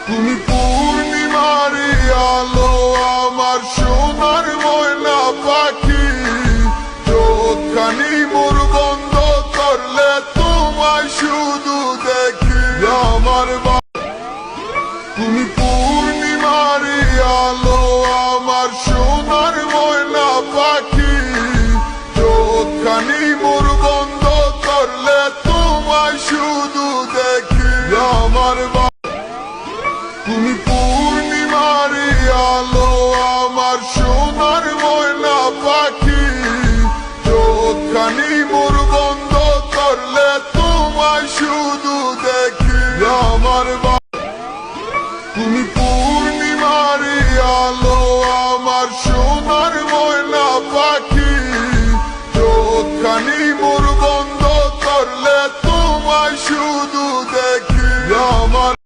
তুমি পূর্ণিমারি আলো আমার সোনার ময়না পাখি, চোখখানি মোর বন্ধ করলে তোমায় শুধু দেখি আমার। তুমি পূর্ণিমারি আলো আমার সোনার ময়না পাখি, চোখখানি মোর বন্ধ করলে তোমায় শুধু দেখি আমার। তুমি পূর্ণিমারি আলো আমার সোনার ময়না পাখি, চোখখানি মোর বন্ধ করলে তোমায় শুধু দেখি আমার। তুমি